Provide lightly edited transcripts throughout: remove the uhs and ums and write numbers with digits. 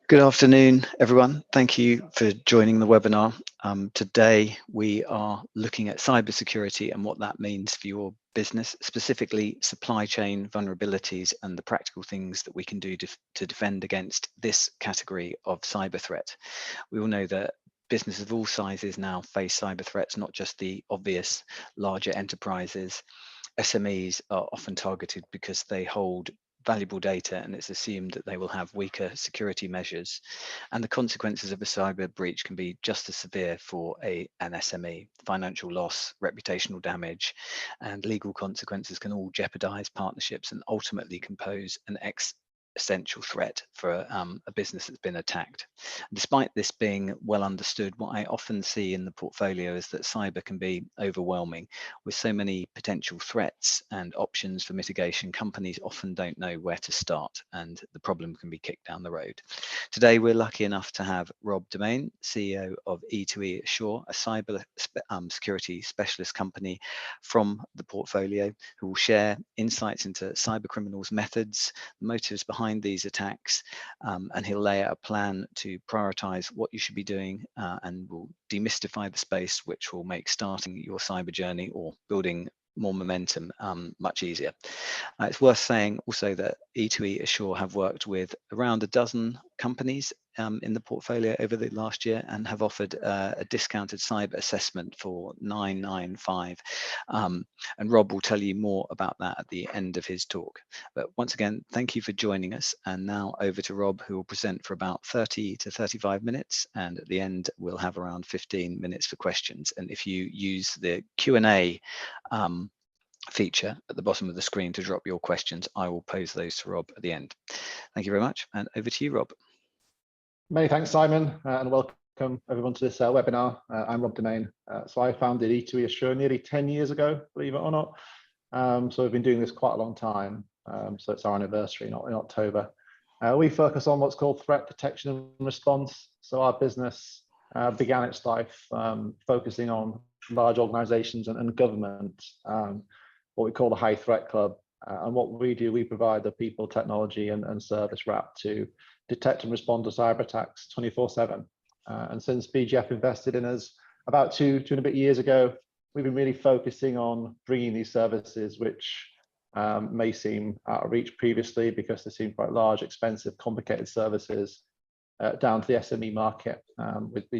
Good afternoon, everyone. Thank you for joining the webinar. Today, we are looking at cybersecurity and what that means for your business, specifically supply chain vulnerabilities and the practical things that we can do to defend against this category of cyber threat. We all know that businesses of all sizes now face cyber threats, not just the obvious larger enterprises. SMEs are often targeted because they hold valuable data and it's assumed that they will have weaker security measures. And the consequences of a cyber breach can be just as severe for an SME. Financial loss, reputational damage, and legal consequences can all jeopardize partnerships and ultimately can pose an essential threat for a business that's been attacked. Despite this being well understood, what I often see in the portfolio is that cyber can be overwhelming. With so many potential threats and options for mitigation, companies often don't know where to start and the problem can be kicked down the road. Today, we're lucky enough to have Rob Domain, CEO of E2E Assure, a cyber security specialist company from the portfolio, who will share insights into cyber criminals' methods, the motives behind these attacks, and he'll lay out a plan to prioritize what you should be doing and will demystify the space, which will make starting your cyber journey or building more momentum much easier. It's worth saying also that E2E Assure have worked with around a dozen companies in the portfolio over the last year and have offered a discounted cyber assessment for $995. And Rob will tell you more about that at the end of his talk. But once again, thank you for joining us. And now over to Rob, who will present for about 30 to 35 minutes. And at the end, we'll have around 15 minutes for questions. And if you use the Q&A feature at the bottom of the screen to drop your questions, I will pose those to Rob at the end. Thank you very much. And over to you, Rob. Many thanks, Simon, and welcome everyone to this webinar. I'm Rob Domain. So I founded E2E Assure nearly 10 years ago, believe it or not. So we've been doing this quite a long time. So it's our anniversary in October. We focus on what's called threat detection and response. So our business began its life focusing on large organizations and government, what we call the high threat club. And what we do, we provide the people, technology, and service wrap to detect and respond to cyber attacks 24/7. And since BGF invested in us about two and a bit years ago, we've been really focusing on bringing these services, which may seem out of reach previously because they seem quite large, expensive, complicated services, down to the SME market with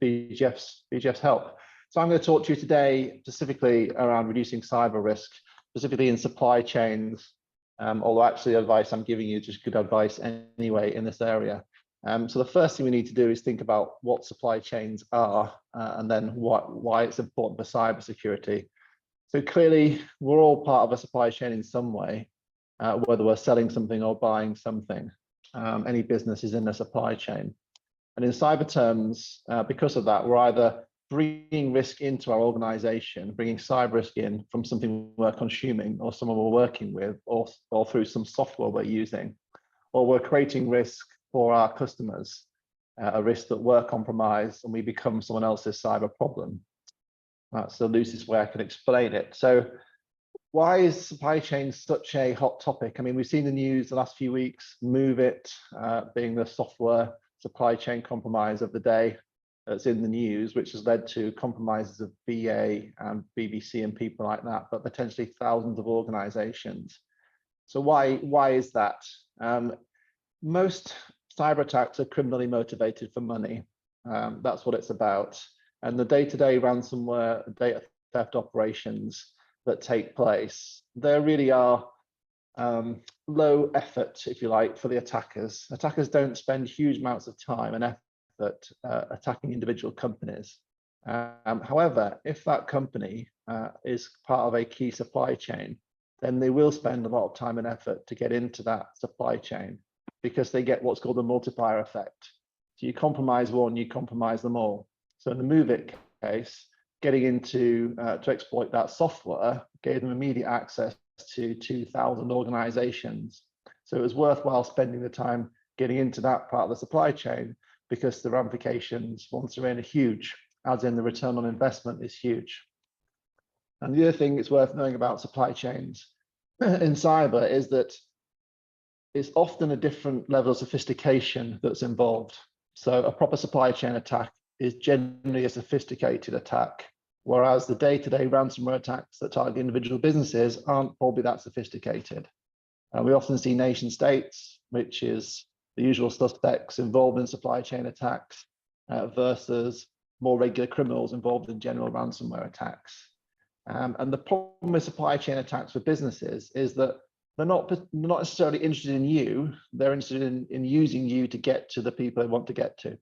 BGF's help. So I'm going to talk to you today specifically around reducing cyber risk, specifically in supply chains, although actually the advice I'm giving you is just good advice anyway in this area. So the first thing we need to do is think about what supply chains are and then why it's important for cybersecurity. So clearly, we're all part of a supply chain in some way, whether we're selling something or buying something. Any business is in a supply chain. And in cyber terms, because of that, we're either bringing risk into our organization, bringing cyber risk in from something we're consuming or someone we're working with, or through some software we're using, or we're creating risk for our customers, a risk that we're compromised and we become someone else's cyber problem. That's the loosest way I can explain it. So why is supply chain such a hot topic? I mean, we've seen the news the last few weeks, Move It being the software supply chain compromise of the day. That's in the news, which has led to compromises of BA and BBC and people like that, but potentially thousands of organizations. So why is that? Most cyber attacks are criminally motivated for money. That's what it's about. And the day-to-day ransomware, data theft operations that take place, there really are low effort, if you like, for the attackers. Attackers don't spend huge amounts of time and effort attacking individual companies. However, if that company is part of a key supply chain, then they will spend a lot of time and effort to get into that supply chain because they get what's called a multiplier effect. So you compromise one, you compromise them all. So in the Move It case, getting into to exploit that software gave them immediate access to 2,000 organizations. So it was worthwhile spending the time getting into that part of the supply chain because the ramifications once they're in are huge, as in the return on investment is huge. And the other thing it's worth knowing about supply chains in cyber is that it's often a different level of sophistication that's involved. So a proper supply chain attack is generally a sophisticated attack, whereas the day-to-day ransomware attacks that target individual businesses aren't probably that sophisticated. We often see nation states, which is the usual suspects involved in supply chain attacks, versus more regular criminals involved in general ransomware attacks. And the problem with supply chain attacks for businesses is that they're not necessarily interested in you, they're interested in using you to get to the people they want to get to.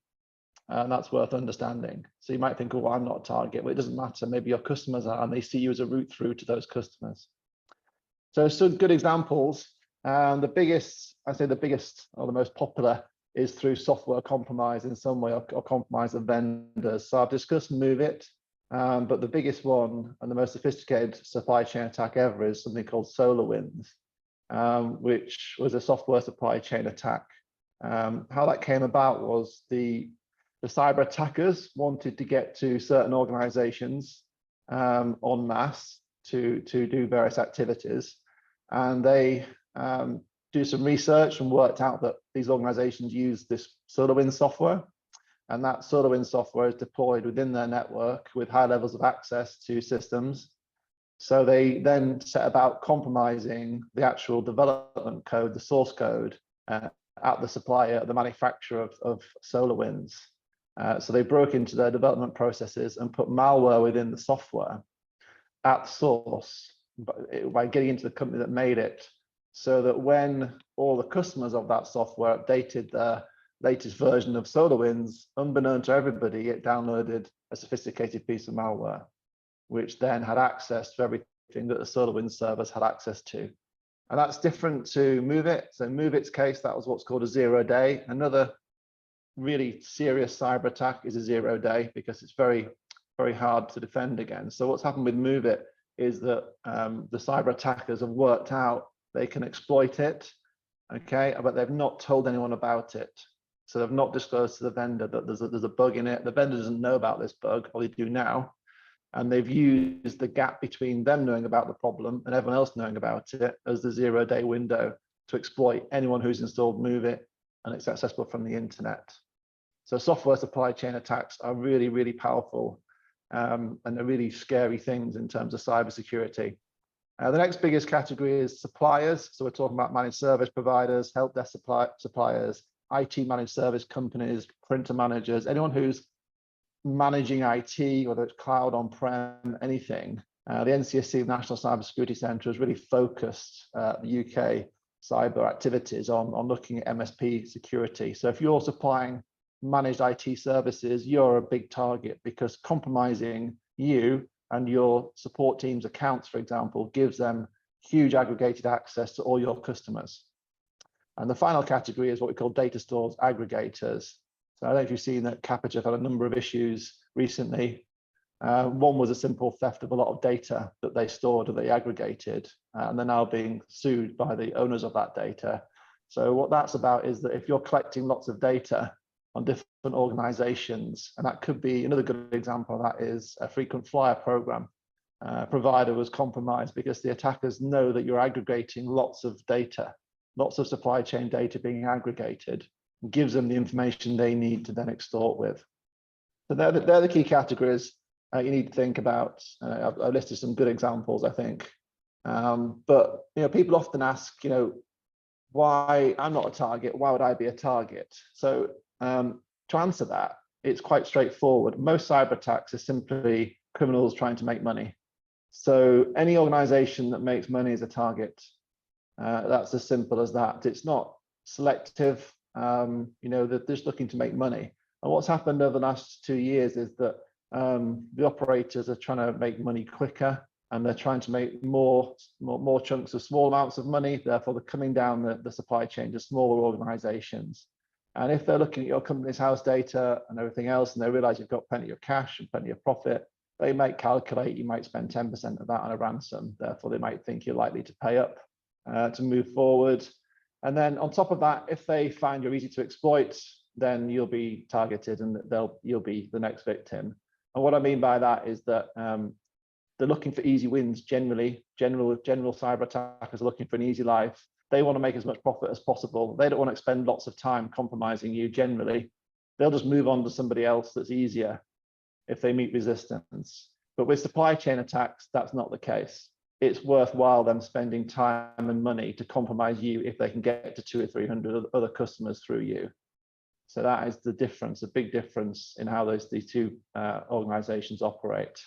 And that's worth understanding. So you might think, oh, I'm not a target. Well, it doesn't matter. Maybe your customers are, and they see you as a route through to those customers. So some good examples. The biggest, I say the biggest or the most popular is through software compromise in some way, or compromise of vendors. So I've discussed MoveIt, but the biggest one and the most sophisticated supply chain attack ever is something called SolarWinds, which was a software supply chain attack. How that came about was the cyber attackers wanted to get to certain organizations en masse to do various activities, and they do some research and worked out that these organizations use this SolarWinds software, and that SolarWinds software is deployed within their network with high levels of access to systems. So they then set about compromising the actual development code, the source code, at the supplier, the manufacturer of SolarWinds. So they broke into their development processes and put malware within the software at source by getting into the company that made it, so that when all the customers of that software updated their latest version of SolarWinds, unbeknown to everybody, it downloaded a sophisticated piece of malware, which then had access to everything that the SolarWinds servers had access to. And that's different to MoveIt. So in MoveIt's case, that was what's called a 0-day. Another really serious cyber attack is a 0-day because it's very, very hard to defend against. So what's happened with MoveIt is that the cyber attackers have worked out they can exploit it, okay, but they've not told anyone about it. So they've not disclosed to the vendor that there's a bug in it. The vendor doesn't know about this bug, or they do now. And they've used the gap between them knowing about the problem and everyone else knowing about it as the 0-day window to exploit anyone who's installed MoveIt and it's accessible from the internet. So software supply chain attacks are really, really powerful, and they're really scary things in terms of cybersecurity. The next biggest category is suppliers. So we're talking about managed service providers, help desk suppliers, IT managed service companies, printer managers, anyone who's managing IT, whether it's cloud, on-prem, anything. The NCSC, National Cybersecurity Centre, has really focused the UK cyber activities on looking at MSP security. So if you're supplying managed IT services, you're a big target, because compromising you and your support team's accounts, for example, gives them huge aggregated access to all your customers. And the final category is what we call data stores aggregators. So I don't know if you've seen that Capita had a number of issues recently. One was a simple theft of a lot of data that they stored or they aggregated, and they're now being sued by the owners of that data. So what that's about is that if you're collecting lots of data on different organizations, and that could be, another good example of that is a frequent flyer program. Provider was compromised because the attackers know that you're aggregating lots of data, lots of supply chain data being aggregated, and gives them the information they need to then extort with. So they're the key categories you need to think about. I've listed some good examples, I think. But people often ask, why I'm not a target, why would I be a target? So to answer that, it's quite straightforward. Most cyber attacks are simply criminals trying to make money. So any organization that makes money is a target. That's as simple as that. It's not selective. They're just looking to make money. And what's happened over the last 2 years is that the operators are trying to make money quicker, and they're trying to make more chunks of small amounts of money. Therefore, they're coming down the supply chain to smaller organizations. And if they're looking at your company's house data and everything else, and they realize you've got plenty of cash and plenty of profit, they might calculate you might spend 10% of that on a ransom. Therefore, they might think you're likely to pay up to move forward. And then on top of that, if they find you're easy to exploit, then you'll be targeted and you'll be the next victim. And what I mean by that is that they're looking for easy wins generally. General cyber attackers are looking for an easy life. They want to make as much profit as possible. They don't want to spend lots of time compromising you generally. They'll just move on to somebody else that's easier if they meet resistance. But with supply chain attacks, that's not the case. It's worthwhile them spending time and money to compromise you if they can get to 200 or 300 other customers through you. So that is the difference, a big difference in how these two organizations operate.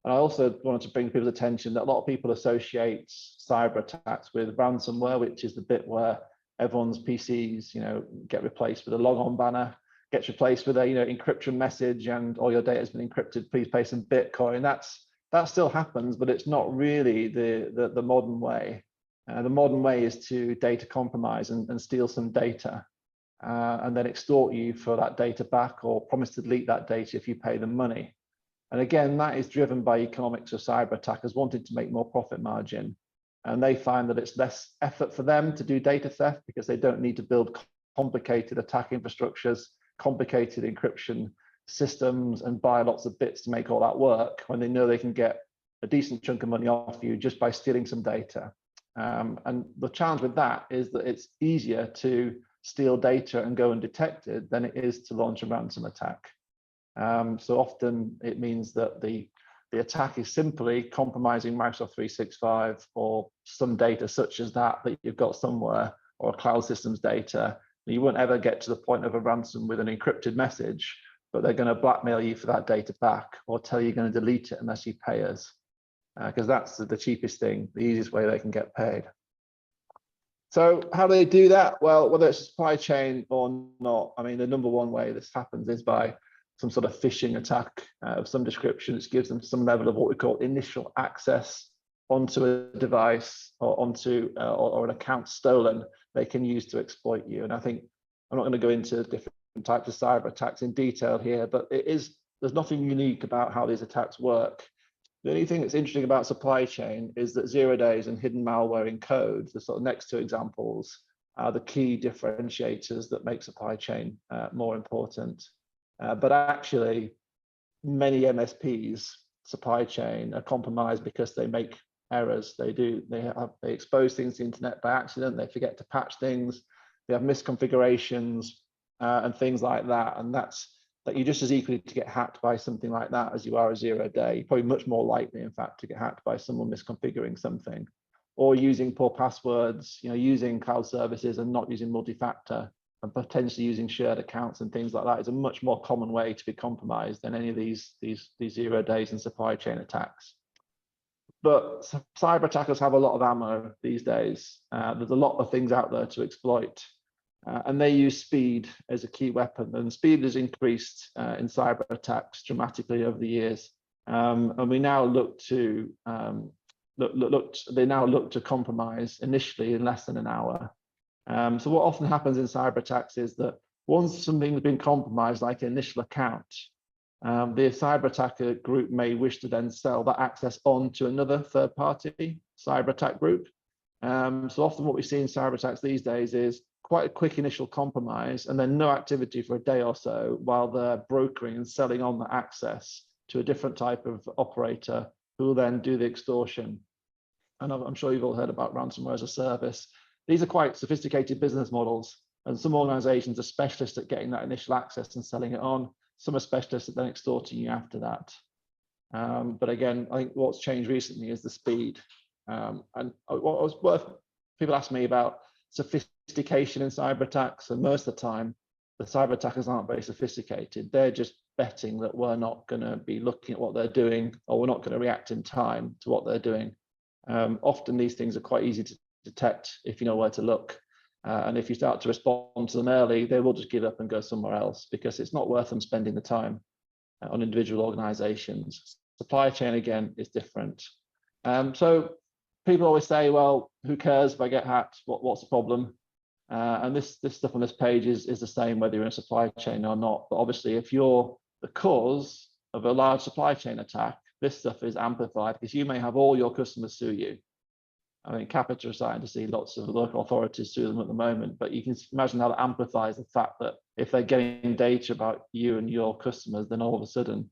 And I also wanted to bring people's attention that a lot of people associate cyber attacks with ransomware, which is the bit where everyone's PCs, get replaced with a log-on banner, gets replaced with a, encryption message, and all your data has been encrypted. Please pay some Bitcoin. That still happens, but it's not really the modern way. The modern way is to data compromise and steal some data, and then extort you for that data back, or promise to delete that data if you pay them money. And again, that is driven by economics of cyber attackers wanting to make more profit margin. And they find that it's less effort for them to do data theft because they don't need to build complicated attack infrastructures, complicated encryption systems, and buy lots of bits to make all that work, when they know they can get a decent chunk of money off you just by stealing some data. And the challenge with that is that it's easier to steal data and go undetected than it is to launch a ransom attack. So often it means that the attack is simply compromising Microsoft 365 or some data such as that you've got somewhere, or cloud systems data. You won't ever get to the point of a ransom with an encrypted message, but they're going to blackmail you for that data back, or tell you you're going to delete it unless you pay us, because that's the cheapest thing, the easiest way they can get paid. So how do they do that? Well, whether it's a supply chain or not, I mean, the number one way this happens is by some sort of phishing attack of some description, which gives them some level of what we call initial access onto a device, or onto or an account stolen they can use to exploit you. And I think I'm not going to go into different types of cyber attacks in detail here, but there's nothing unique about how these attacks work. The only thing that's interesting about supply chain is that 0 days and hidden malware in code, the sort of next two examples, are the key differentiators that make supply chain more important. But actually, many MSPs, supply chain, are compromised because they make errors. They expose things to the internet by accident. They forget to patch things. They have misconfigurations and things like that. And that you're just as equally to get hacked by something like that as you are a 0 day. You're probably much more likely, in fact, to get hacked by someone misconfiguring something, or using poor passwords, using cloud services and not using multi-factor, and potentially using shared accounts and things like that is a much more common way to be compromised than any of these 0 days and supply chain attacks. But cyber attackers have a lot of ammo these days. There's a lot of things out there to exploit, and they use speed as a key weapon. And speed has increased in cyber attacks dramatically over the years, and we now look to compromise initially in less than an hour. So what often happens in cyber attacks is that once something's been compromised, like an initial account, the cyber attacker group may wish to then sell that access on to another third-party cyber attack group. So often what we see in cyber attacks these days is quite a quick initial compromise, and then no activity for a day or so while they're brokering and selling on the access to a different type of operator who will then do the extortion. And I'm sure you've all heard about ransomware as a service. These are quite sophisticated business models, and some organizations are specialists at getting that initial access and selling it on. Some are specialists at then extorting you after that. But again, I think what's changed recently is the speed. And what was worth, people ask me about sophistication in cyber attacks, and most of the time, the cyber attackers aren't very sophisticated. They're just betting that we're not going to be looking at what they're doing, or we're not going to react in time to what they're doing. Often these things are quite easy to detect if you know where to look. And if you start to respond to them early, they will just give up and go somewhere else, because it's not worth them spending the time on individual organizations. Supply chain, again, is different. So people always say, well, who cares if I get hacked? What's the problem? And this stuff on this page is the same whether you're in a supply chain or not. But obviously, if you're the cause of a large supply chain attack, this stuff is amplified, because you may have all your customers sue you. I mean, Capita are starting to see lots of local authorities sue them at the moment, but you can imagine how that amplifies the fact that if they're getting data about you and your customers, then all of a sudden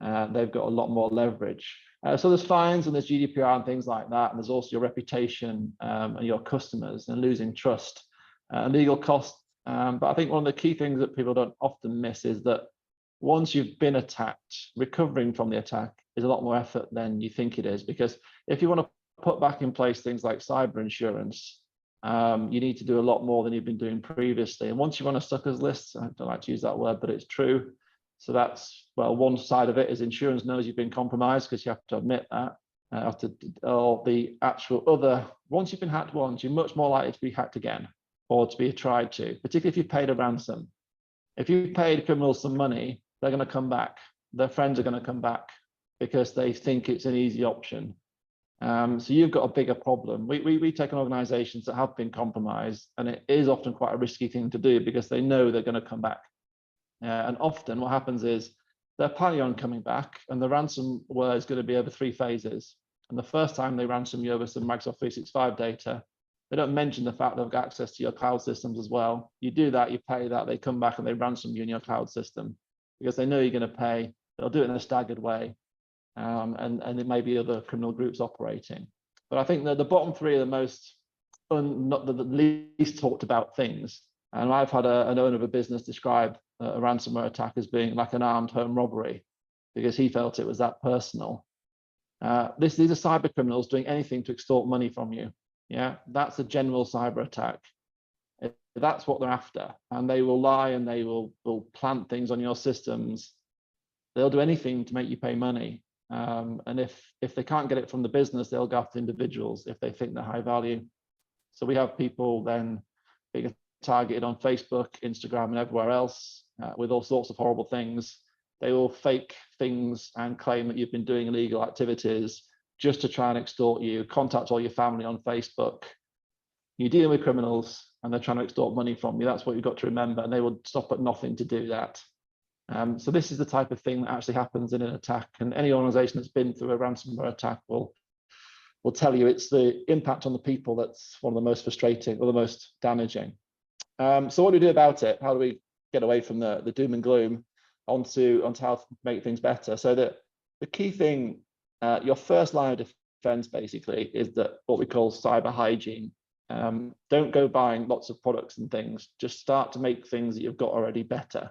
they've got a lot more leverage. So there's fines and there's GDPR and things like that. And there's also your reputation and your customers and losing trust and legal costs. But I think one of the key things that people don't often miss is that once you've been attacked, recovering from the attack is a lot more effort than you think it is. Because if you want to put back in place things like cyber insurance, you need to do a lot more than you've been doing previously. And once you're on a suckers list, I don't like to use that word, but it's true. So that's, well, one side of it is insurance knows you've been compromised because you have to admit that. Or the actual other, once you've been hacked once, you're much more likely to be hacked again or to be tried to, particularly if you've paid a ransom. If you've paid criminals some money, they're going to come back. Their friends are going to come back because they think it's an easy option. So you've got a bigger problem. We take on organizations that have been compromised, and it is often quite a risky thing to do because they know they're going to come back. And often what happens is they're planning on coming back, and the ransomware is going to be over 3 phases. And the first time they ransom you over some Microsoft 365 data, they don't mention the fact they've got access to your cloud systems as well. You do that, you pay that, they come back and they ransom you in your cloud system because they know you're going to pay. They'll do it in a staggered way. And there may be other criminal groups operating. But I think that the bottom 3 are the most, not the least talked about things. And I've had an owner of a business describe a ransomware attack as being like an armed home robbery because he felt it was that personal. These are cyber criminals doing anything to extort money from you. Yeah, that's a general cyber attack. That's what they're after. And they will lie and they will plant things on your systems. They'll do anything to make you pay money. And if they can't get it from the business, they'll go after individuals if they think they're high value. So we have people then being targeted on Facebook, Instagram, and everywhere else with all sorts of horrible things. They will fake things and claim that you've been doing illegal activities just to try and extort you, contact all your family on Facebook. You're dealing with criminals and they're trying to extort money from you. That's what you've got to remember. And they will stop at nothing to do that. So this is the type of thing that actually happens in an attack. And any organization that's been through a ransomware attack will tell you it's the impact on the people that's one of the most frustrating or the most damaging. So what do we do about it? How do we get away from the doom and gloom onto how to make things better? So that the key thing, your first line of defense basically is that what we call cyber hygiene. Don't go buying lots of products and things. Just start to make things that you've got already better.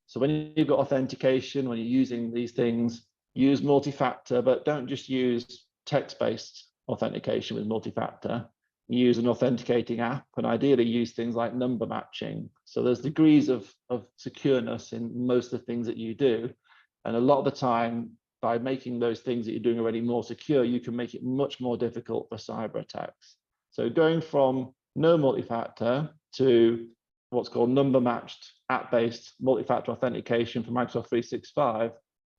So when you've got authentication, when you're using these things, use multi-factor, but don't just use text-based authentication with multi-factor. Use an authenticating app and ideally use things like number matching. So there's degrees of secureness in most of the things that you do. And a lot of the time, by making those things that you're doing already more secure, you can make it much more difficult for cyber attacks. So going from no multi-factor to what's called number matched app-based multi-factor authentication for Microsoft 365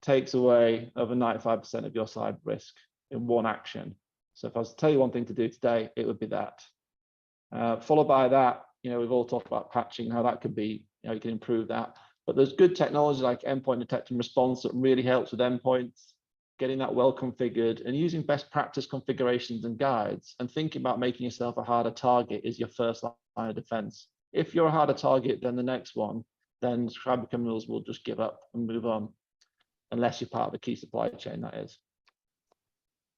takes away over 95% of your cyber risk in one action. So if I was to tell you one thing to do today, it would be that. Followed by that, we've all talked about patching, how that could be, you can improve that. But there's good technology like endpoint detect and response that really helps with endpoints, getting that well configured and using best practice configurations and guides and thinking about making yourself a harder target is your first line of defense. If you're a harder target than the next one, then cyber criminals will just give up and move on, unless you're part of the key supply chain, that is.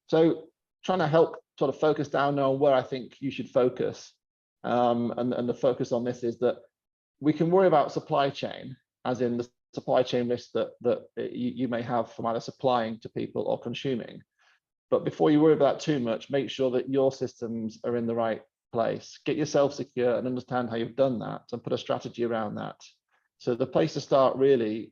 So trying to help sort of focus down on where I think you should focus. And the focus on this is that we can worry about supply chain, as in the supply chain risk that you may have from either supplying to people or consuming. But before you worry about too much, make sure that your systems are in the right place. Get yourself secure and understand how you've done that and put a strategy around that. So the place to start really,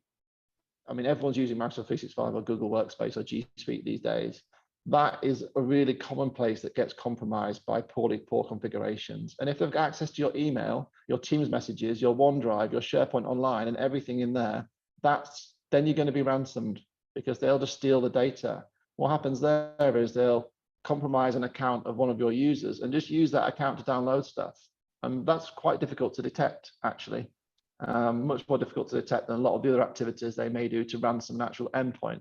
I mean, everyone's using Microsoft 365 or Google Workspace or G Suite these days. That is a really common place that gets compromised by poor configurations. And if they've got access to your email, your Teams messages, your OneDrive, your SharePoint Online, and everything in there, then you're going to be ransomed because they'll just steal the data. What happens there is they'll compromise an account of one of your users and just use that account to download stuff. And that's quite difficult to detect, actually. Much more difficult to detect than a lot of the other activities they may do to ransom an actual endpoint.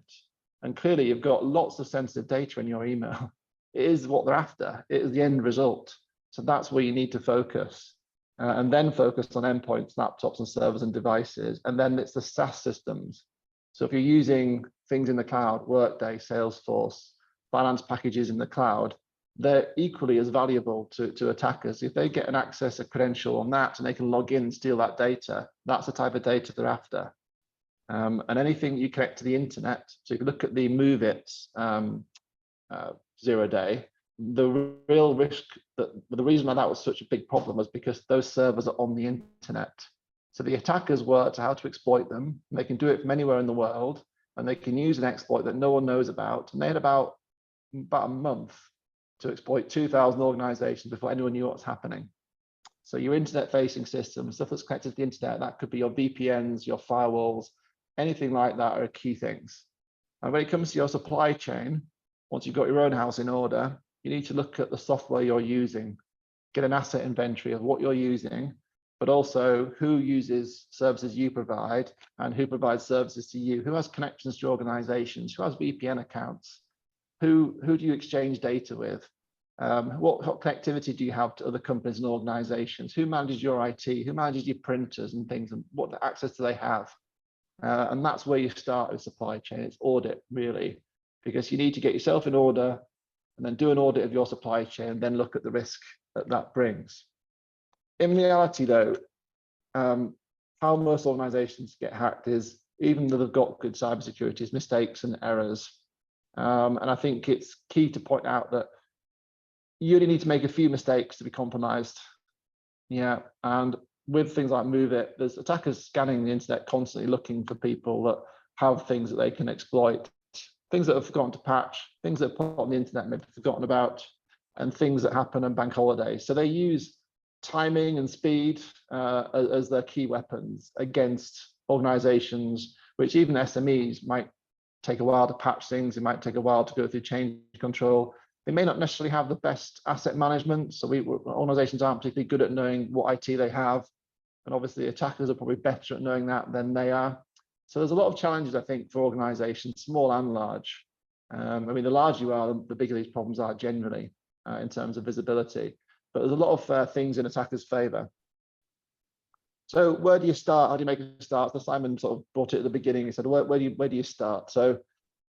And clearly you've got lots of sensitive data in your email. It is what they're after. It is the end result. So that's where you need to focus. And then focus on endpoints, laptops and servers and devices. And then it's the SaaS systems. So if you're using things in the cloud, Workday, Salesforce, finance packages in the cloud, they're equally as valuable to attackers. If they get an access, a credential on that, and they can log in and steal that data, that's the type of data they're after. And anything you connect to the internet, so if you look at the Move It 0 day, the real risk, the reason why that was such a big problem was because those servers are on the internet. So the attackers worked out how to exploit them. And they can do it from anywhere in the world, and they can use an exploit that no one knows about. And they had about a month to exploit 2,000 organizations before anyone knew what's happening. So your internet-facing system, stuff that's connected to the internet, that could be your VPNs, your firewalls, anything like that are key things. And when it comes to your supply chain, once you've got your own house in order, you need to look at the software you're using, get an asset inventory of what you're using, but also who uses services you provide and who provides services to you, who has connections to organizations, who has VPN accounts, who do you exchange data with, what connectivity do you have to other companies and organizations, who manages your IT, who manages your printers and things, and what access do they have? And that's where you start with supply chain. It's audit, really, because you need to get yourself in order and then do an audit of your supply chain and then look at the risk that brings. In reality, though, how most organizations get hacked is, even though they've got good cybersecurity, is mistakes and errors. And I think it's key to point out that you only need to make a few mistakes to be compromised. Yeah, and with things like Move It, there's attackers scanning the internet constantly looking for people that have things that they can exploit, things that have forgotten to patch, things that are put on the internet maybe forgotten about, and things that happen on bank holidays. So they use timing and speed as their key weapons against organizations, which even SMEs might take a while to patch things. It might take a while to go through change control. They may not necessarily have the best asset management. So organizations aren't particularly good at knowing what IT they have. And obviously attackers are probably better at knowing that than they are. So there's a lot of challenges, I think, for organizations, small and large. I mean, the larger you are, the bigger these problems are generally in terms of visibility. But there's a lot of things in attackers' favor. So where do you start? How do you make a start? So Simon sort of brought it at the beginning. He said, where do you start? So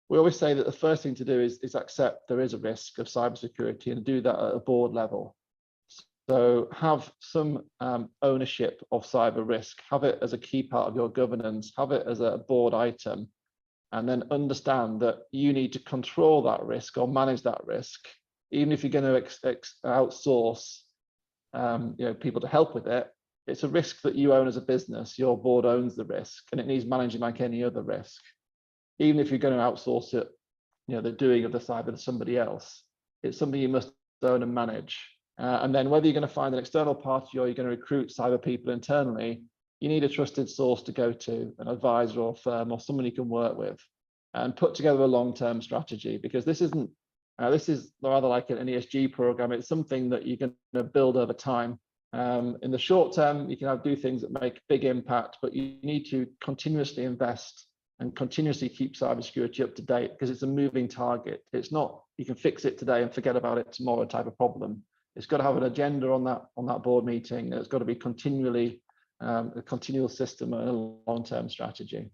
we always say that the first thing to do is accept there is a risk of cybersecurity and do that at a board level. So have some ownership of cyber risk, have it as a key part of your governance, have it as a board item, and then understand that you need to control that risk or manage that risk. Even if you're going to outsource people to help with it, it's a risk that you own as a business. Your board owns the risk, and it needs managing like any other risk. Even if you're going to outsource it, the doing of the cyber to somebody else, it's something you must own and manage. And then whether you're going to find an external party or you're going to recruit cyber people internally, you need a trusted source to go to, an advisor or firm or someone you can work with, and put together a long-term strategy, because this is rather like an ESG program. It's something that you're going to build over time. In the short term, you can do things that make big impact, but you need to continuously invest and continuously keep cybersecurity up to date, because it's a moving target. It's not, you can fix it today and forget about it tomorrow type of problem. It's got to have an agenda on that board meeting, and it's got to be continually a continual system and a long-term strategy.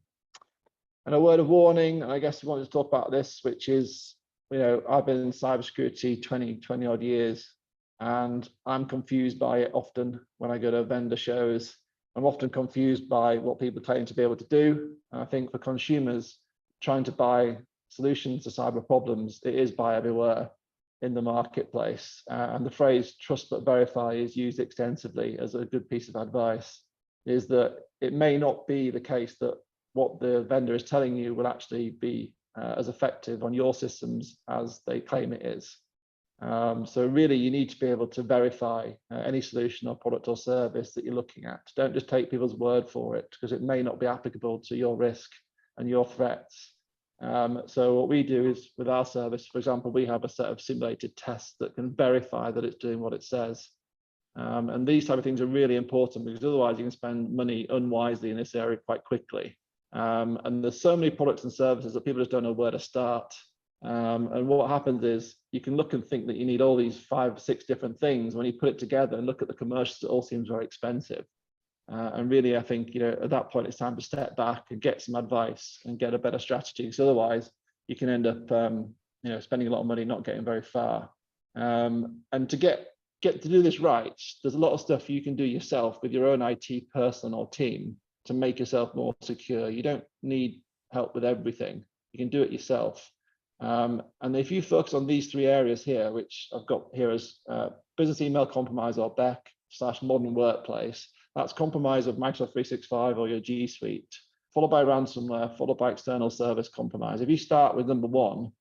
And a word of warning, and I guess we wanted to talk about this, which is, I've been in cybersecurity 20 odd years, and I'm confused by it often when I go to vendor shows. I'm often confused by what people claim to be able to do. And I think for consumers trying to buy solutions to cyber problems, it is buyer beware in the marketplace. And the phrase trust but verify is used extensively as a good piece of advice, is that it may not be the case that what the vendor is telling you will actually be as effective on your systems as they claim it is. So really, you need to be able to verify any solution or product or service that you're looking at. Don't just take people's word for it, because it may not be applicable to your risk and your threats. So what we do is, with our service, for example, we have a set of simulated tests that can verify that it's doing what it says. And these type of things are really important, because otherwise you can spend money unwisely in this area quite quickly. And there's so many products and services that people just don't know where to start. And what happens is you can look and think that you need all these 5 or 6 different things. When you put it together and look at the commercials, it all seems very expensive. And really, I think, at that point, it's time to step back and get some advice and get a better strategy. So otherwise, you can end up, spending a lot of money, not getting very far. And to get to do this right, there's a lot of stuff you can do yourself with your own IT person or team to make yourself more secure. You don't need help with everything. You can do it yourself. And if you focus on these three areas here, which I've got here as business email compromise or BEC/modern workplace, that's compromise of Microsoft 365 or your G Suite, followed by ransomware, followed by external service compromise. If you start with number one,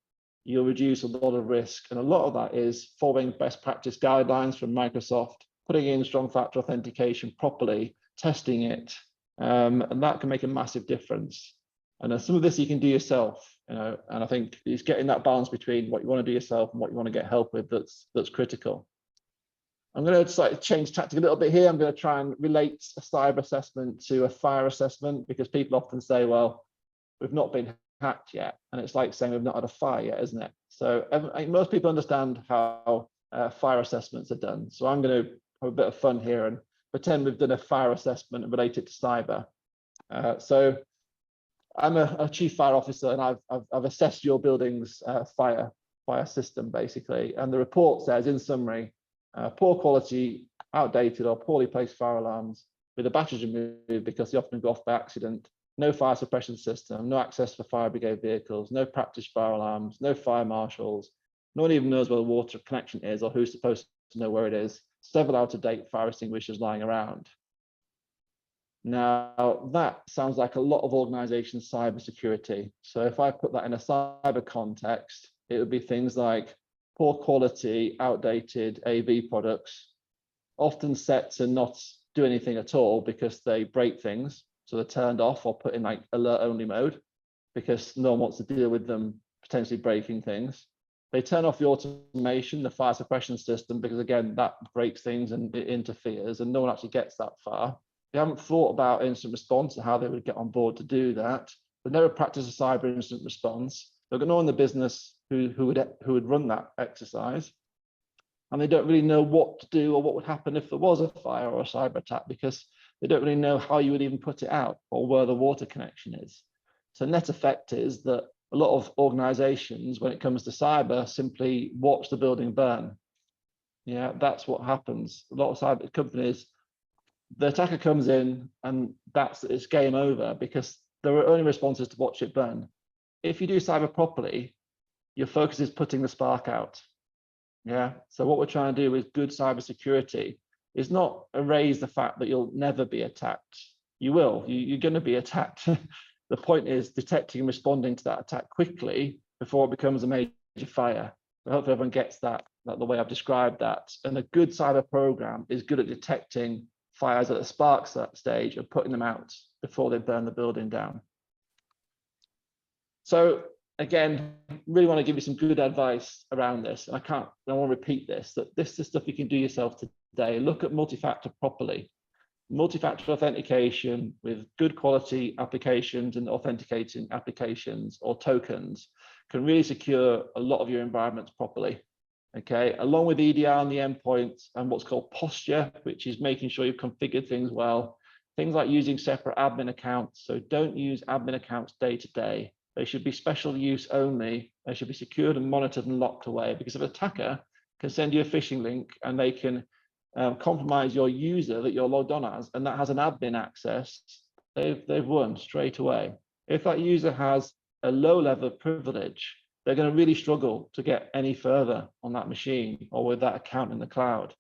you'll reduce a lot of risk. And a lot of that is following best practice guidelines from Microsoft, putting in strong factor authentication properly, testing it, and that can make a massive difference. And some of this you can do yourself, and I think it's getting that balance between what you want to do yourself and what you want to get help with that's critical. I'm going to slightly change tactic a little bit here. I'm going to try and relate a cyber assessment to a fire assessment, because people often say, well, we've not been hacked yet. And it's like saying we've not had a fire yet, isn't it? So most people understand how fire assessments are done. So I'm going to have a bit of fun here and pretend we've done a fire assessment related to cyber. So I'm a chief fire officer, and I've assessed your building's fire system, basically. And the report says, in summary, poor quality, outdated or poorly placed fire alarms with the batteries removed because they often go off by accident, no fire suppression system, no access for fire brigade vehicles, no practice fire alarms, no fire marshals, no one even knows where the water connection is or who's supposed to know where it is, several out-of-date fire extinguishers lying around. Now, that sounds like a lot of organizations' cybersecurity. So if I put that in a cyber context, it would be things like poor quality, outdated AV products, often set to not do anything at all because they break things. So they're turned off or put in like alert only mode because no one wants to deal with them potentially breaking things. They turn off the automation, the fire suppression system, because again, that breaks things and it interferes and no one actually gets that far. They haven't thought about incident response and how they would get on board to do that. They've never practiced a cyber incident response. They've got no one in the business who would run that exercise. And they don't really know what to do or what would happen if there was a fire or a cyber attack, because they don't really know how you would even put it out or where the water connection is. So net effect is that a lot of organizations, when it comes to cyber, simply watch the building burn. Yeah, that's what happens. A lot of cyber companies, the attacker comes in and it's game over because there are only responses to watch it burn. If you do cyber properly, your focus is putting the spark out. Yeah. So what we're trying to do with good cybersecurity is not erase the fact that you'll never be attacked. You will. You're going to be attacked. The point is detecting and responding to that attack quickly before it becomes a major fire. So hopefully everyone gets that the way I've described that. And a good cyber program is good at detecting fires at the spark stage and putting them out before they burn the building down. So again, really want to give you some good advice around this. And I want to repeat this, that this is stuff you can do yourself today. Look at multi-factor properly. Multi-factor authentication with good quality applications and authenticating applications or tokens can really secure a lot of your environments properly. Okay, along with EDR on the endpoint and what's called posture, which is making sure you've configured things well. Things like using separate admin accounts. So don't use admin accounts day to day. They should be special use only. They should be secured and monitored and locked away, because an attacker can send you a phishing link and they can compromise your user that you're logged on as, and that has an admin access. They've won straight away. If that user has a low level of privilege, they're going to really struggle to get any further on that machine or with that account in the cloud.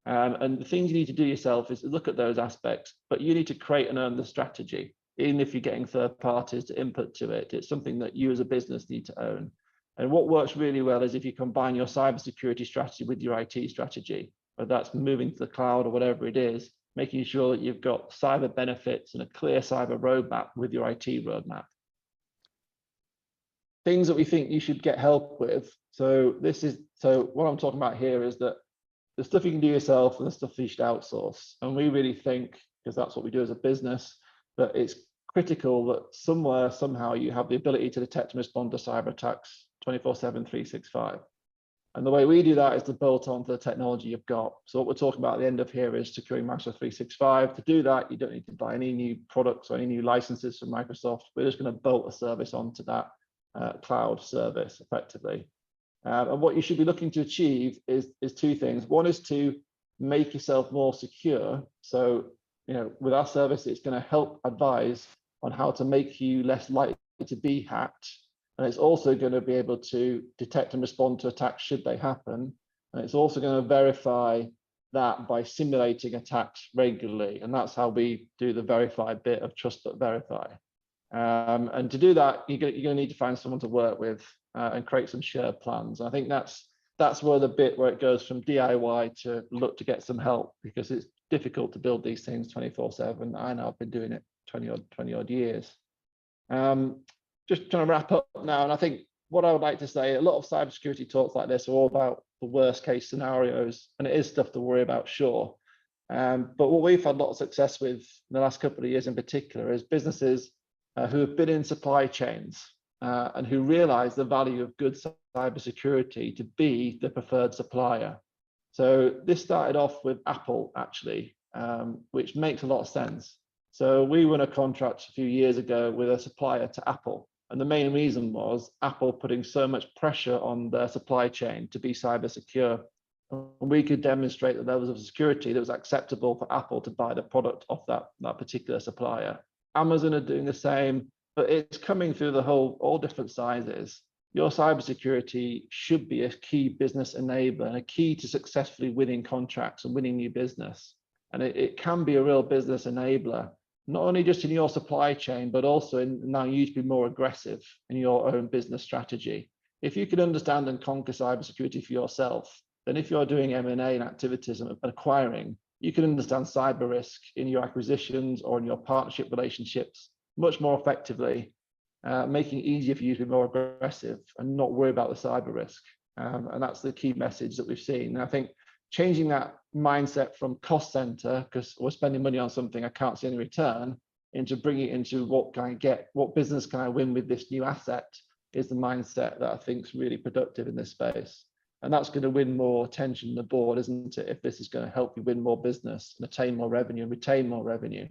And the things you need to do yourself is look at those aspects, but you need to create and own the strategy. Even if you're getting third parties to input to it, it's something that you as a business need to own. And what works really well is if you combine your cybersecurity strategy with your IT strategy, whether that's moving to the cloud or whatever it is, making sure that you've got cyber benefits and a clear cyber roadmap with your IT roadmap. Things that we think you should get help with. So what I'm talking about here is that the stuff you can do yourself and the stuff you should outsource. And we really think, because that's what we do as a business, that it's critical that somewhere, somehow you have the ability to detect and respond to cyber attacks 24/7, 365. And the way we do that is to bolt onto the technology you've got. So what we're talking about at the end of here is securing Microsoft 365. To do that, you don't need to buy any new products or any new licenses from Microsoft. We're just going to bolt a service onto that cloud service effectively. And what you should be looking to achieve is two things. One is to make yourself more secure. So, with our service, it's going to help advise on how to make you less likely to be hacked. And it's also going to be able to detect and respond to attacks should they happen. And it's also going to verify that by simulating attacks regularly. And that's how we do the verify bit of trust but verify. And to do that, you're going to need to find someone to work with and create some shared plans. I think that's where the bit where it goes from DIY to look to get some help, because it's difficult to build these things 24/7. I know I've been doing it 20 odd years. Just trying to wrap up now, and I think what I would like to say, a lot of cybersecurity talks like this are all about the worst case scenarios, and it is stuff to worry about, sure. But what we've had a lot of success with in the last couple of years in particular is businesses who have been in supply chains and who realize the value of good cybersecurity to be the preferred supplier. So this started off with Apple, actually, which makes a lot of sense. So we won a contract a few years ago with a supplier to Apple. And the main reason was Apple putting so much pressure on their supply chain to be cyber secure. And we could demonstrate the levels of security that was acceptable for Apple to buy the product off that particular supplier. Amazon are doing the same, but it's coming through all different sizes. Your cybersecurity should be a key business enabler and a key to successfully winning contracts and winning new business. And it can be a real business enabler, not only just in your supply chain, but also in now you to be more aggressive in your own business strategy. If you can understand and conquer cybersecurity for yourself, then if you're doing M&A and activities and acquiring, you can understand cyber risk in your acquisitions or in your partnership relationships much more effectively, making it easier for you to be more aggressive and not worry about the cyber risk. And that's the key message that we've seen. And I think changing that mindset from cost center, because we're spending money on something I can't see any return, into bringing it into what can I get, what business can I win with this new asset, is the mindset that I think is really productive in this space. And that's going to win more attention on the board, isn't it? If this is going to help you win more business and attain more revenue and retain more revenue,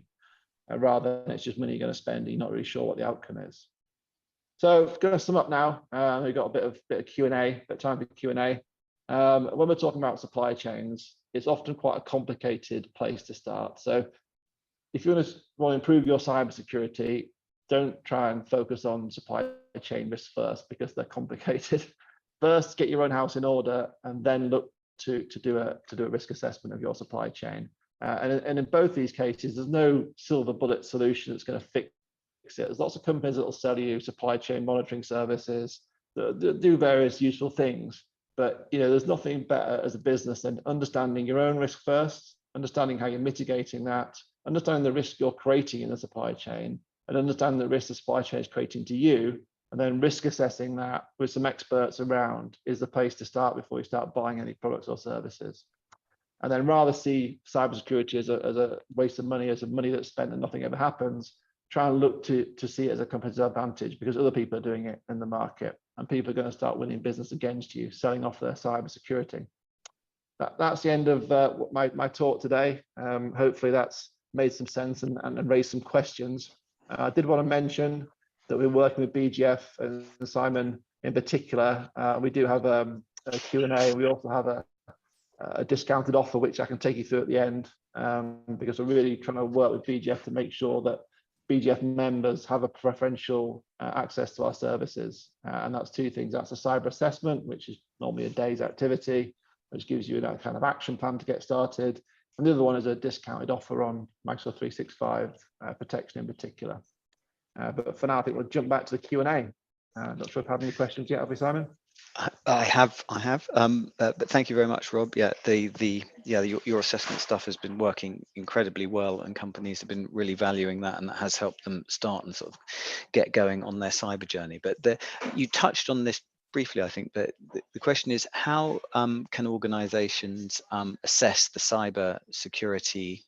rather than it's just money you're going to spend and you're not really sure what the outcome is. So going to sum up now. We've got a bit of Q&A, bit of time for Q&A. When we're talking about supply chains, it's often quite a complicated place to start. So if you want to improve your cybersecurity, don't try and focus on supply chain risks first, because they're complicated. First, get your own house in order, and then look to do a risk assessment of your supply chain. And in both these cases, there's no silver bullet solution that's going to fix it. There's lots of companies that will sell you supply chain monitoring services that do various useful things. But there's nothing better as a business than understanding your own risk first, understanding how you're mitigating that, understanding the risk you're creating in the supply chain, and understanding the risk the supply chain is creating to you, and then risk assessing that with some experts around is the place to start before you start buying any products or services. And then rather see cybersecurity as a waste of money, as a money that's spent and nothing ever happens, try and look to see it as a competitive advantage, because other people are doing it in the market, and people are going to start winning business against you, selling off their cybersecurity. That's the end of my talk today. Hopefully that's made some sense and raised some questions. I did want to mention that we're working with BGF and Simon in particular. We do have a Q&A. We also have a discounted offer, which I can take you through at the end, because we're really trying to work with BGF to make sure that BGF members have a preferential access to our services. And that's two things. That's a cyber assessment, which is normally a day's activity, which gives you that kind of action plan to get started. And the other one is a discounted offer on Microsoft 365 protection in particular. But for now, I think we'll jump back to the Q&A. Not sure if I have any questions yet, have we, Simon? I have. But thank you very much, Rob. Yeah, your assessment stuff has been working incredibly well, and companies have been really valuing that, and that has helped them start and sort of get going on their cyber journey. But you touched on this briefly, I think, but the question is, how can organizations assess the cyber security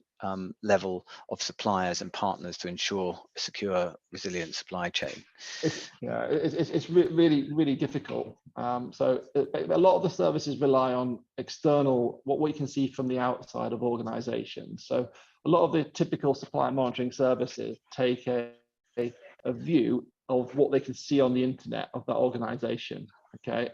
level of suppliers and partners to ensure a secure, resilient supply chain? It's really difficult. So a lot of the services rely on external, what we can see from the outside of organizations. So a lot of the typical supply monitoring services take a view of what they can see on the internet of that organization. Okay.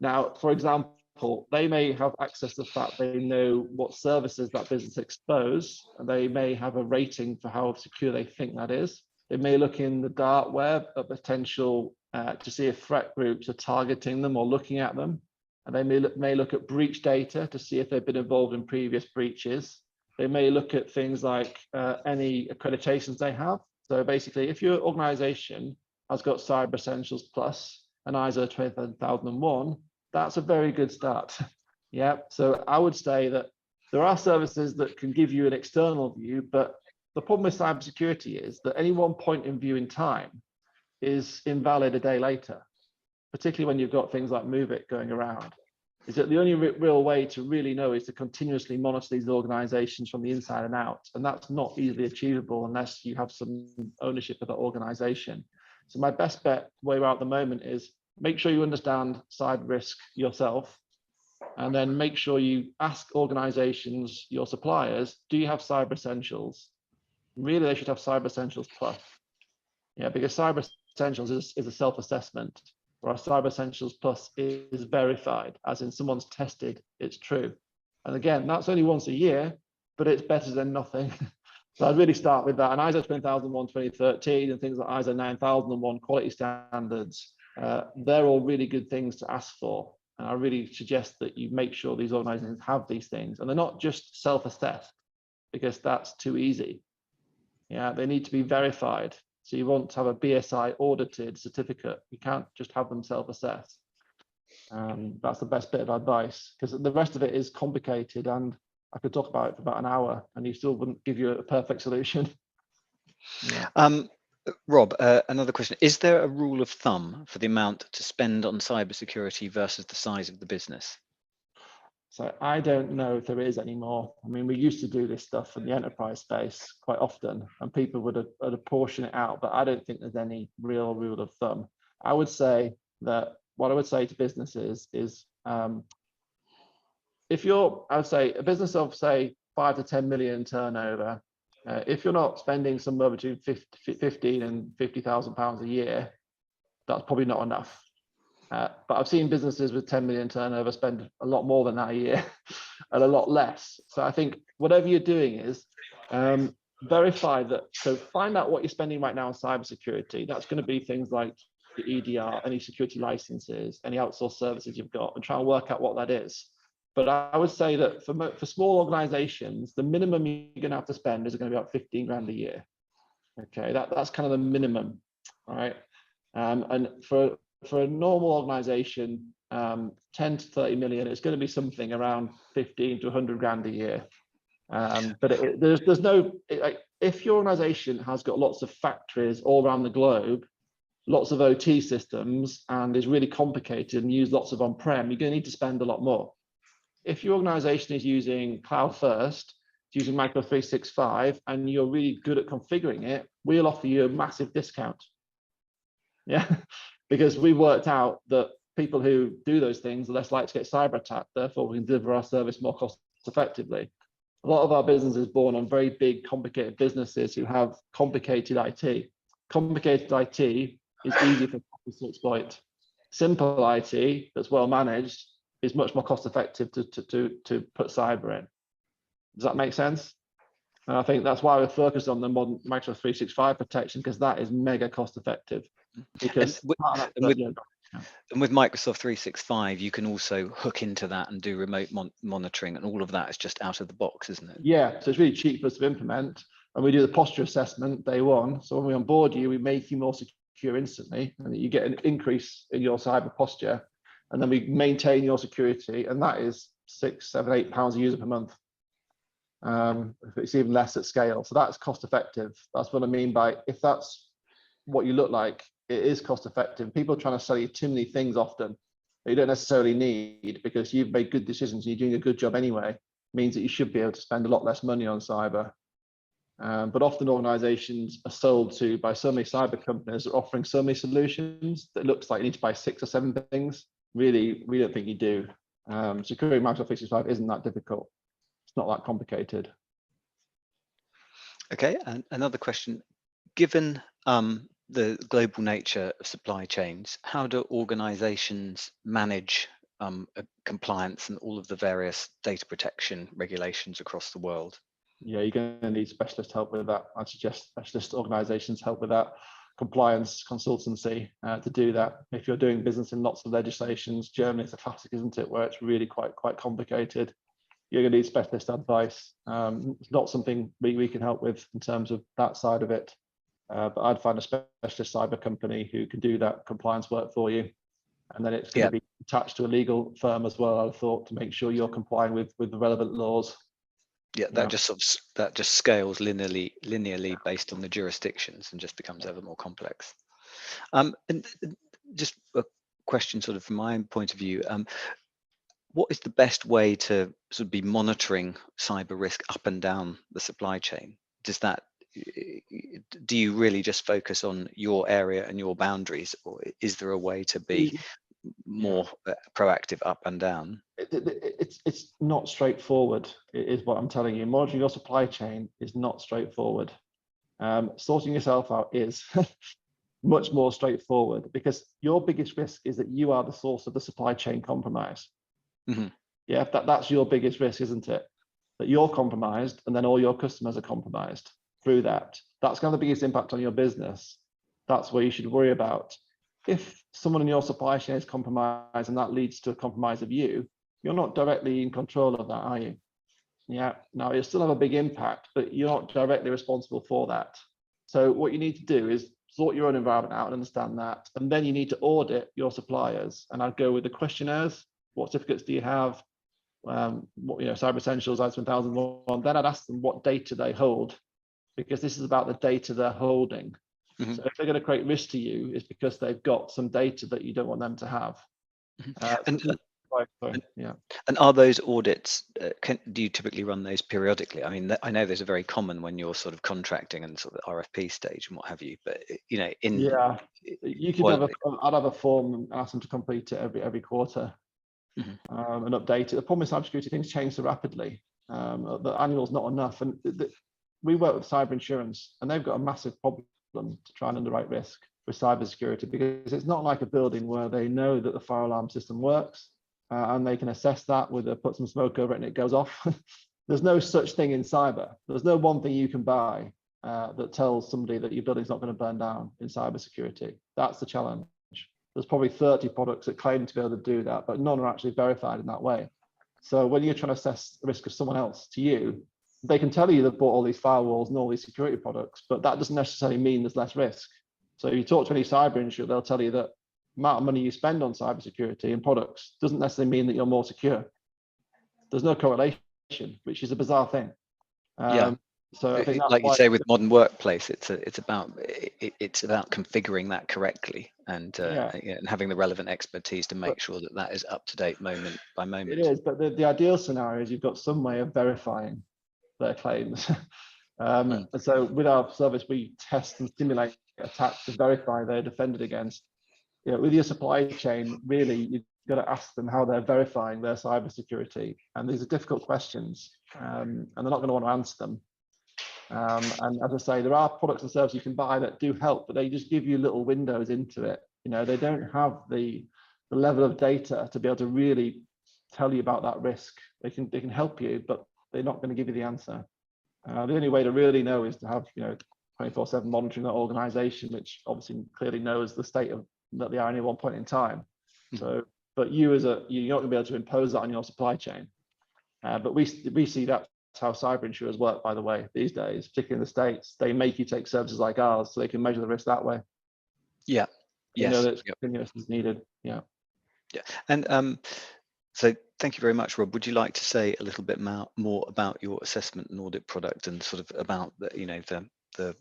Now, for example, they may have access to the fact they know what services that business expose, and they may have a rating for how secure they think that is. They may look in the dark web at potential to see if threat groups are targeting them or looking at them. And they may look at breach data to see if they've been involved in previous breaches. They may look at things like any accreditations they have. So basically, if your organization has got Cyber Essentials Plus and ISO 27001, that's a very good start. Yeah. So I would say that there are services that can give you an external view, but the problem with cybersecurity is that any one point in view in time is invalid a day later, particularly when you've got things like MoveIt going around. Is that the only real way to really know is to continuously monitor these organizations from the inside and out. And that's not easily achievable unless you have some ownership of that organization. So my best bet where we're at the moment is make sure you understand cyber risk yourself, and then make sure you ask organizations, your suppliers, do you have Cyber Essentials? Really, they should have Cyber Essentials Plus. Yeah, because Cyber Essentials is a self-assessment, whereas Cyber Essentials Plus is verified, as in someone's tested, it's true. And again, that's only once a year, but it's better than nothing. So I'd really start with that. And ISO 20001 2013 and things like ISO 9001 quality standards, they're all really good things to ask for. And I really suggest that you make sure these organizations have these things. And they're not just self-assessed, because that's too easy. Yeah, they need to be verified. So you want to have a BSI audited certificate. You can't just have them self-assess. That's the best bit of advice, because the rest of it is complicated, and I could talk about it for about an hour and you still wouldn't give you a perfect solution. Yeah. Rob, another question. Is there a rule of thumb for the amount to spend on cybersecurity versus the size of the business? So I don't know if there is anymore. I mean, we used to do this stuff in the enterprise space quite often, and people would apportion it out, but I don't think there's any real rule of thumb. I would say that what I would say to businesses is, if you're, I would say, a business of say 5 to 10 million turnover, if you're not spending somewhere between 15 and 50,000 pounds a year, that's probably not enough. But I've seen businesses with 10 million turnover spend a lot more than that a year and a lot less. So I think whatever you're doing is verify that. So find out what you're spending right now on cybersecurity. That's going to be things like the EDR, any security licenses, any outsourced services you've got, and try and work out what that is. But I would say that for small organizations, the minimum you're going to have to spend is going to be about 15 grand a year. Okay, that's kind of the minimum, right? And for a normal organization, 10 to 30 million, it's going to be something around 15 to 100 grand a year. But there's no, if your organization has got lots of factories all around the globe, lots of OT systems, and is really complicated and use lots of on-prem, you're going to need to spend a lot more. If your organization is using cloud first, using Micro 365, and you're really good at configuring it, we'll offer you a massive discount. Yeah, because we worked out that people who do those things are less likely to get cyber attacked. Therefore, we can deliver our service more cost effectively. A lot of our business is born on very big, complicated businesses who have complicated IT. Complicated IT is easy for people to exploit. Simple IT that's well managed is much more cost effective to put cyber in. Does that make sense? And I think that's why we're focused on the modern Microsoft 365 protection, because that is mega cost effective. Because and with Microsoft 365, you can also hook into that and do remote monitoring, and all of that is just out of the box, isn't it? Yeah, so it's really cheap for us to implement, and we do the posture assessment day one. So when we onboard you, we make you more secure instantly, and you get an increase in your cyber posture, and then we maintain your security, and that is £6, £7, £8 a user per month. If it's even less at scale, so that's cost effective. That's what I mean by, if that's what you look like, it is cost effective. People are trying to sell you too many things often that you don't necessarily need, because you've made good decisions and you're doing a good job anyway. It means that you should be able to spend a lot less money on cyber. But often organizations are sold to by so many cyber companies that are offering so many solutions that it looks like you need to buy 6 or 7 things. Really, we don't think you do. Securing Microsoft 365 isn't that difficult. It's not that complicated. Okay, and another question. Given the global nature of supply chains, how do organizations manage compliance and all of the various data protection regulations across the world? Yeah, you're going to need specialist help with that. I'd suggest specialist organizations help with that, compliance consultancy to do that. If you're doing business in lots of legislations, Germany is a classic, isn't it, where it's really quite complicated. You're going to need specialist advice. It's not something we can help with in terms of that side of it. But I'd find a specialist cyber company who can do that compliance work for you. And then it's going to be attached to a legal firm as well, I thought, to make sure you're complying with the relevant laws. Yeah, that just scales linearly based on the jurisdictions and just becomes ever more complex. And just a question sort of from my own point of view, what is the best way to sort of be monitoring cyber risk up and down the supply chain? Do you really just focus on your area and your boundaries, or is there a way to be more proactive up and down? It's not straightforward, is what I'm telling you. Monitoring your supply chain is not straightforward. Sorting yourself out is much more straightforward, because your biggest risk is that you are the source of the supply chain compromise. Mm-hmm. Yeah, that's your biggest risk, isn't it? That you're compromised and then all your customers are compromised through that. That's going to have the biggest impact on your business. That's what you should worry about. If someone in your supply chain is compromised and that leads to a compromise of you, you're not directly in control of that, are you? Yeah, now you still have a big impact, but you're not directly responsible for that. So what you need to do is sort your own environment out and understand that. And then you need to audit your suppliers. And I'd go with the questionnaires. What certificates do you have? Cyber Essentials, ISO 1001. Then I'd ask them what data they hold, because this is about the data they're holding. Mm-hmm. So if they're going to create risk to you, it's because they've got some data that you don't want them to have. And are those audits, do you typically run those periodically? I mean, I know those are very common when you're sort of contracting and sort of RFP stage and what have you, but you know, you could I'd have a form and ask them to complete it every quarter. Mm-hmm. And update it. The problem with cybersecurity, things change so rapidly. The annual's not enough. And we work with cyber insurance, and they've got a massive problem to try and underwrite risk with cybersecurity, because it's not like a building where they know that the fire alarm system works and they can assess that with put some smoke over it and it goes off. There's no such thing in cyber. There's no one thing you can buy that tells somebody that your building's not going to burn down in cybersecurity. That's the challenge. There's probably 30 products that claim to be able to do that, but none are actually verified in that way. So when you're trying to assess the risk of someone else to you, they can tell you they've bought all these firewalls and all these security products, but that doesn't necessarily mean there's less risk. So if you talk to any cyber insurer, they'll tell you that the amount of money you spend on cybersecurity and products doesn't necessarily mean that you're more secure. There's no correlation, which is a bizarre thing. So I think that's like you say with modern workplace, it's about configuring that correctly and and having the relevant expertise to make sure that is up to date moment by moment. It is, but the ideal scenario is you've got some way of verifying their claims. And so with our service, we test and simulate attacks to verify they're defended against. With your supply chain, really, you've got to ask them how they're verifying their cybersecurity. And these are difficult questions, and they're not going to want to answer them. And as I say, there are products and services you can buy that do help, but they just give you little windows into it. They don't have the level of data to be able to really tell you about that risk. They can help you, but they're not going to give you the answer. The only way to really know is to have 24/7 monitoring that organization, which obviously clearly knows the state of that they are at any one point in time. So, but you're not going to be able to impose that on your supply chain. But we see that's how cyber insurers work, by the way, these days, particularly in the States. They make you take services like ours so they can measure the risk that way. Yeah. Yes. That continuous is needed. Yeah. Yeah. And so thank you very much, Rob. Would you like to say a little bit more about your assessment and audit product and sort of about the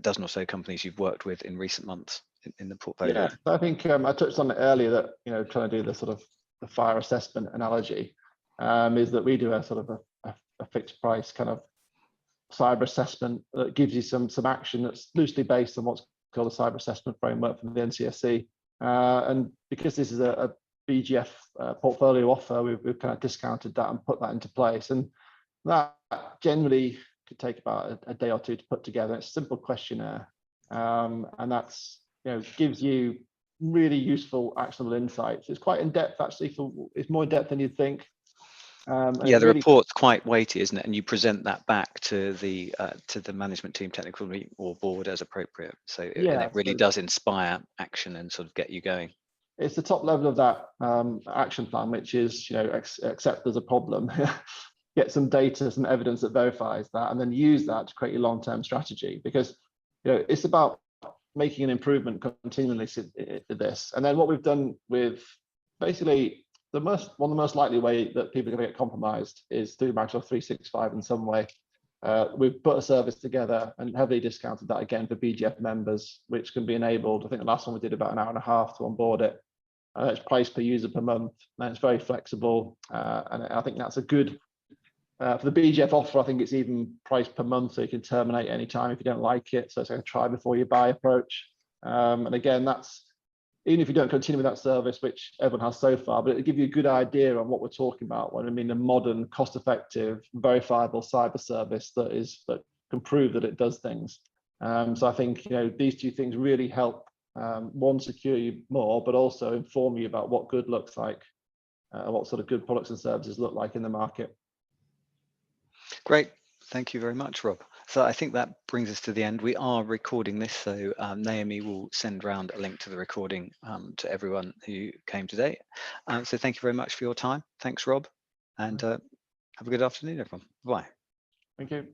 dozen or so companies you've worked with in recent months in the portfolio? Yeah, I think I touched on it earlier that trying to do the sort of the fire assessment analogy is that we do a sort of a fixed price kind of cyber assessment that gives you some action that's loosely based on what's called a cyber assessment framework from the NCSC. And because this is a BGF portfolio offer, we've kind of discounted that and put that into place. And that generally could take about a day or two to put together. It's a simple questionnaire, and that's, gives you really useful actionable insights. It's quite in depth, actually. It's more in depth than you'd think. Yeah, the report's quite weighty, isn't it? And you present that back to the management team, technical or board as appropriate. So and it really does inspire action and sort of get you going. It's the top level of that action plan, which is, accept there's a problem, get some data, some evidence that verifies that, and then use that to create your long-term strategy. Because it's about making an improvement continually to this. And then what we've done with basically one of the most likely way that people are going to get compromised is through Microsoft 365 in some way. We've put a service together and heavily discounted that again for BGF members, which can be enabled. I think the last one we did about an hour and a half to onboard it. It's priced per user per month, and it's very flexible. And I think that's a good, for the BGF offer, I think it's even priced per month, so you can terminate anytime if you don't like it. So it's a try before you buy approach. And again, that's even if you don't continue with that service, which everyone has so far, but it'll give you a good idea on what we're talking about when I mean a modern, cost-effective, verifiable cyber service that can prove that it does things. So I think these two things really help. One, secure you more, but also inform you about what good looks like, what sort of good products and services look like in the market. Great. Thank you very much, Rob. So I think that brings us to the end. We are recording this, so Naomi will send round a link to the recording to everyone who came today. So thank you very much for your time. Thanks, Rob, and have a good afternoon, everyone. Bye. Thank you.